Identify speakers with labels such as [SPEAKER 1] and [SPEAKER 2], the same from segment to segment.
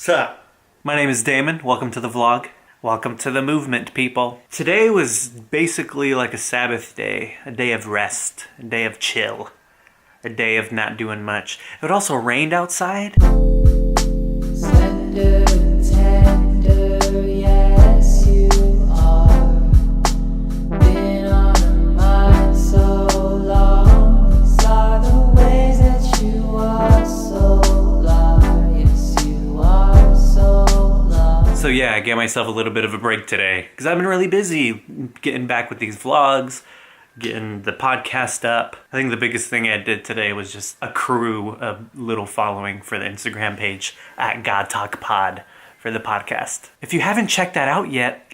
[SPEAKER 1] Sup? My name is Damon. Welcome to the vlog. Welcome to the movement, people. Today was basically like a Sabbath day, a day of rest, a day of chill, a day of not doing much. It also rained outside.
[SPEAKER 2] Slender and tender, yes you are. Been on my mind so long. These are the ways that you are so long. Yes, you are so long.
[SPEAKER 1] So yeah, I gave myself a little bit of a break today because I've been really busy getting back with these vlogs, getting the podcast up. I think the biggest thing I did today was just accrue a little following for the Instagram page at God Talk Pod for the podcast. If you haven't checked that out yet,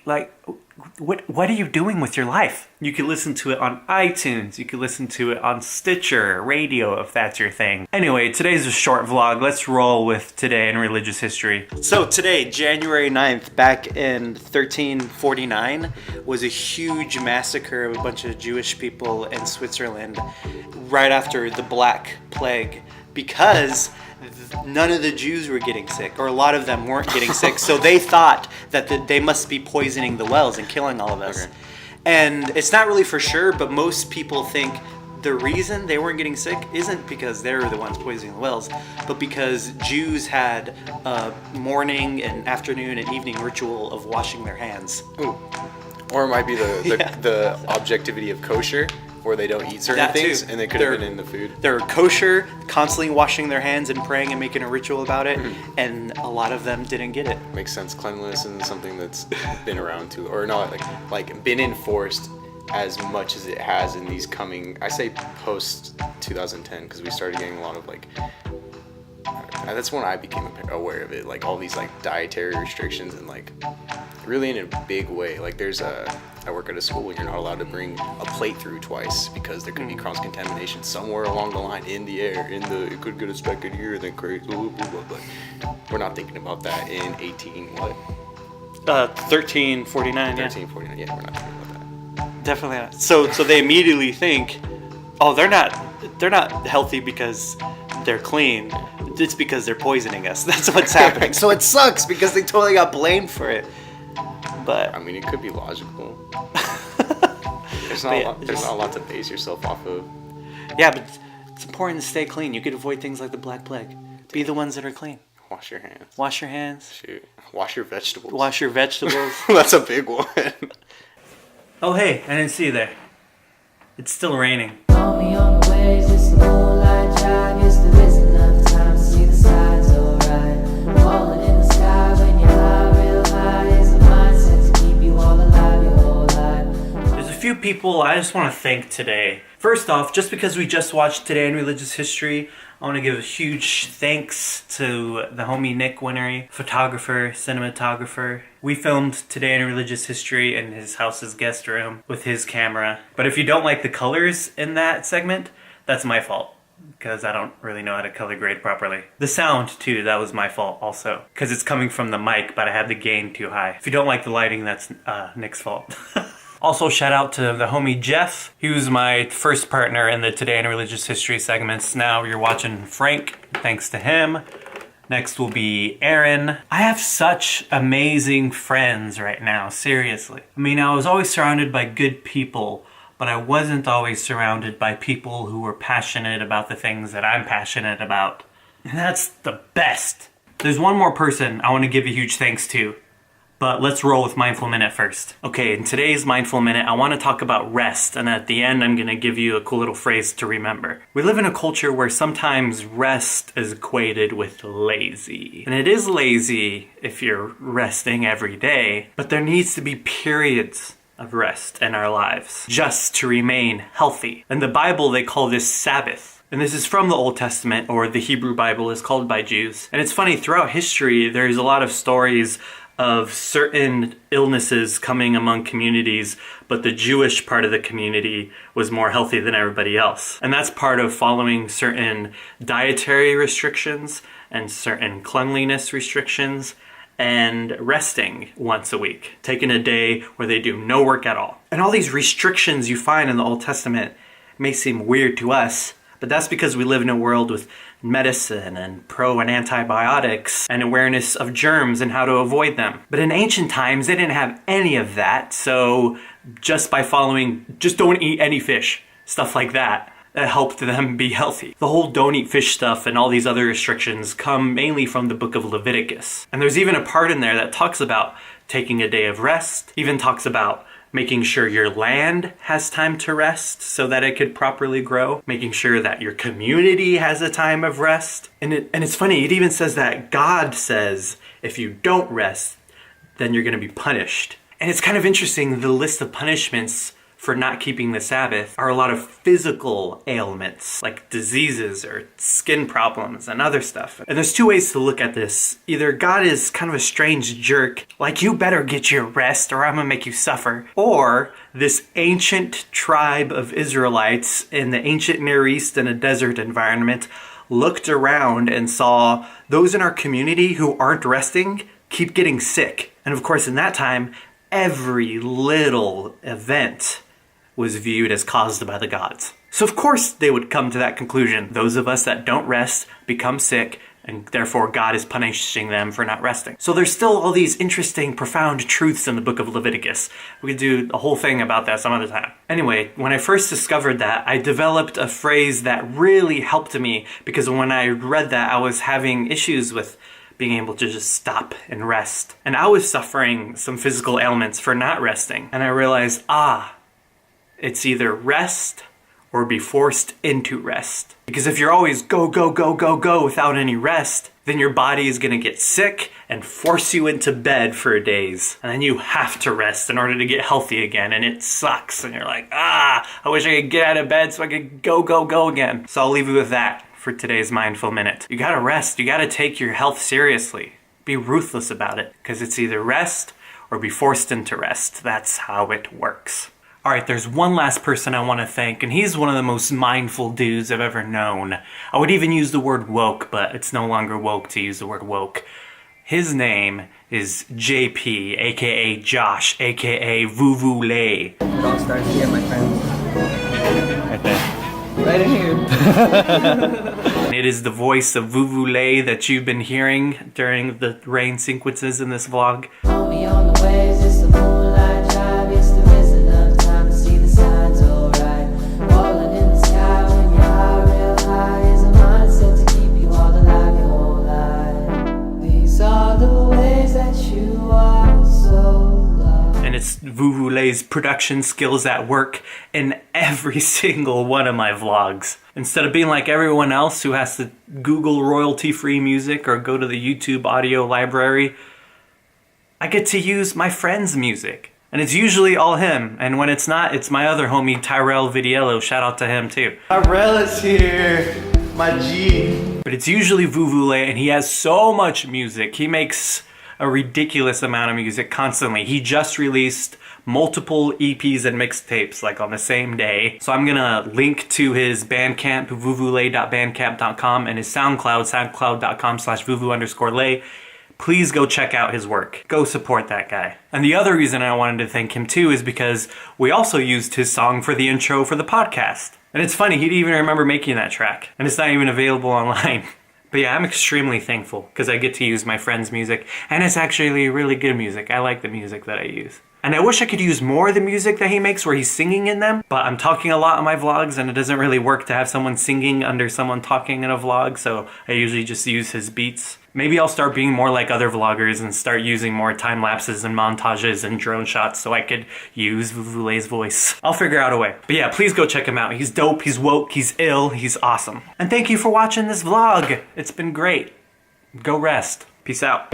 [SPEAKER 1] what are you doing with your life? You can listen to it on iTunes. You can listen to it on Stitcher Radio if that's your thing. Anyway, today's a short vlog. Let's roll with today in religious history. So today, January 9th, back in 1349, was a huge massacre of a bunch of Jewish people in Switzerland right after the Black Plague because none of the Jews were getting sick, or a lot of them weren't getting sick, so they thought that they must be poisoning the wells and killing all of us. Okay. And it's not really for sure, but most people think the reason they weren't getting sick isn't because they were the ones poisoning the wells, but because Jews had a morning and afternoon and evening ritual of washing their hands.
[SPEAKER 3] Ooh. Or it might be the objectivity of kosher, where they don't eat certain things, and they could have been in the food.
[SPEAKER 1] They're kosher, constantly washing their hands and praying and making a ritual about it, and a lot of them didn't get it.
[SPEAKER 3] Makes sense. Cleanliness is something that's been around too, or not like been enforced as much as it has in these coming, I say post 2010, because we started getting a lot of that's when I became aware of it, like all these like dietary restrictions and like really in a big way. Like I work at a school and you're not allowed to bring a plate through twice because there could be cross-contamination somewhere along the line in the air, it could get a speck in here and then crazy, blah, blah, blah, blah. We're not thinking about that in
[SPEAKER 1] 1349,
[SPEAKER 3] 1349, yeah, we're not thinking about that.
[SPEAKER 1] Definitely not. So they immediately think, oh, they're not healthy because they're clean. It's because they're poisoning us. That's what's happening. So it sucks because they totally got blamed for it. But
[SPEAKER 3] I mean, it could be logical. There's not a lot to base yourself off of.
[SPEAKER 1] Yeah, but it's important to stay clean. You could avoid things like the Black Plague. Be the ones that are clean.
[SPEAKER 3] Wash your hands.
[SPEAKER 1] Wash your hands.
[SPEAKER 3] Shoot. Wash your vegetables.
[SPEAKER 1] Wash your vegetables.
[SPEAKER 3] That's a big one.
[SPEAKER 1] Oh, hey, I didn't see you there. It's still raining.
[SPEAKER 2] Call me on the waves, it's the moonlight drive. Yes, there is enough time to see the sides alright. Falling in the sky when you're high, real high, is the mindset to keep you all alive your whole life.
[SPEAKER 1] There's a few people I just want to thank today. First off, just because we just watched Today in Religious History, I want to give a huge thanks to the homie Nick Winnery, photographer, cinematographer. We filmed Today in Religious History in his house's guest room with his camera. But if you don't like the colors in that segment, that's my fault, because I don't really know how to color grade properly. The sound, too, that was my fault also, because it's coming from the mic, but I had the gain too high. If you don't like the lighting, that's Nick's fault. Also, shout out to the homie Jeff. He was my first partner in the Today in Religious History segments. Now you're watching Frank, thanks to him. Next will be Aaron. I have such amazing friends right now, seriously. I mean, I was always surrounded by good people, but I wasn't always surrounded by people who were passionate about the things that I'm passionate about. And that's the best. There's one more person I want to give a huge thanks to. But let's roll with Mindful Minute first. Okay, in today's Mindful Minute, I want to talk about rest, and at the end, I'm going to give you a cool little phrase to remember. We live in a culture where sometimes rest is equated with lazy. And it is lazy if you're resting every day, but there needs to be periods of rest in our lives just to remain healthy. In the Bible, they call this Sabbath. And this is from the Old Testament, or the Hebrew Bible is called by Jews. And it's funny, throughout history, there's a lot of stories of certain illnesses coming among communities, but the Jewish part of the community was more healthy than everybody else. And that's part of following certain dietary restrictions and certain cleanliness restrictions and resting once a week, taking a day where they do no work at all. And all these restrictions you find in the Old Testament may seem weird to us, but that's because we live in a world with medicine and pro and antibiotics and awareness of germs and how to avoid them. But in ancient times, they didn't have any of that. So just by following, just don't eat any fish, stuff like that, that helped them be healthy. The whole don't eat fish stuff and all these other restrictions come mainly from the book of Leviticus. And there's even a part in there that talks about taking a day of rest, even talks about making sure your land has time to rest so that it could properly grow, making sure that your community has a time of rest. And it's funny, it even says that God says if you don't rest, then you're going to be punished. And it's kind of interesting, the list of punishments for not keeping the Sabbath are a lot of physical ailments, like diseases or skin problems and other stuff. And there's two ways to look at this. Either God is kind of a strange jerk, like you better get your rest or I'm gonna make you suffer. Or this ancient tribe of Israelites in the ancient Near East in a desert environment looked around and saw those in our community who aren't resting keep getting sick. And of course, in that time, every little event was viewed as caused by the gods. So of course they would come to that conclusion. Those of us that don't rest become sick, and therefore God is punishing them for not resting. So there's still all these interesting, profound truths in the book of Leviticus. We could do a whole thing about that some other time. Anyway, when I first discovered that, I developed a phrase that really helped me, because when I read that, I was having issues with being able to just stop and rest. And I was suffering some physical ailments for not resting. And I realized, it's either rest or be forced into rest. Because if you're always go, go, go, go, go without any rest, then your body is gonna get sick and force you into bed for days. And then you have to rest in order to get healthy again, and it sucks. And you're like, I wish I could get out of bed so I could go, go, go again. So I'll leave you with that for today's Mindful Minute. You gotta rest, you gotta take your health seriously. Be ruthless about it, because it's either rest or be forced into rest. That's how it works. All right, there's one last person I want to thank, and he's one of the most mindful dudes I've ever known. I would even use the word woke, but it's no longer woke to use the word woke. His name is JP, aka Josh, aka Vuvu Lay.
[SPEAKER 4] All stars here, my friends.
[SPEAKER 1] Right there.
[SPEAKER 4] Right in here.
[SPEAKER 1] It is the voice of Vuvu Lay that you've been hearing during the rain sequences in this vlog.
[SPEAKER 2] Homie on the waves, it's the moonlight drive. Yes, there is enough time to see the signs, alright. Falling in the sky when you're high, real high, is a mindset to keep you all alive your whole life. These are the ways that you are so loved.
[SPEAKER 1] And it's Vuvu Lay's production skills at work in every single one of my vlogs. Instead of being like everyone else who has to Google royalty-free music or go to the YouTube audio library, I get to use my friend's music. And it's usually all him. And when it's not, it's my other homie, Tyrell Vidiello. Shout out to him too.
[SPEAKER 5] Tyrell is here, my G.
[SPEAKER 1] But it's usually Vuvu Lay, and he has so much music. He makes a ridiculous amount of music constantly. He just released multiple EPs and mixtapes like on the same day. So I'm gonna link to his Bandcamp, vuvulay.bandcamp.com, and his SoundCloud, soundcloud.com/vuvu_lay. Please go check out his work. Go support that guy. And the other reason I wanted to thank him too is because we also used his song for the intro for the podcast. And it's funny, he didn't even remember making that track. And it's not even available online. But yeah, I'm extremely thankful because I get to use my friend's music. And it's actually really good music. I like the music that I use. And I wish I could use more of the music that he makes where he's singing in them, but I'm talking a lot on my vlogs and it doesn't really work to have someone singing under someone talking in a vlog, so I usually just use his beats. Maybe I'll start being more like other vloggers and start using more time lapses and montages and drone shots so I could use Vuvu Lay's voice. I'll figure out a way. But yeah, please go check him out. He's dope, he's woke, he's ill, he's awesome. And thank you for watching this vlog. It's been great. Go rest. Peace out.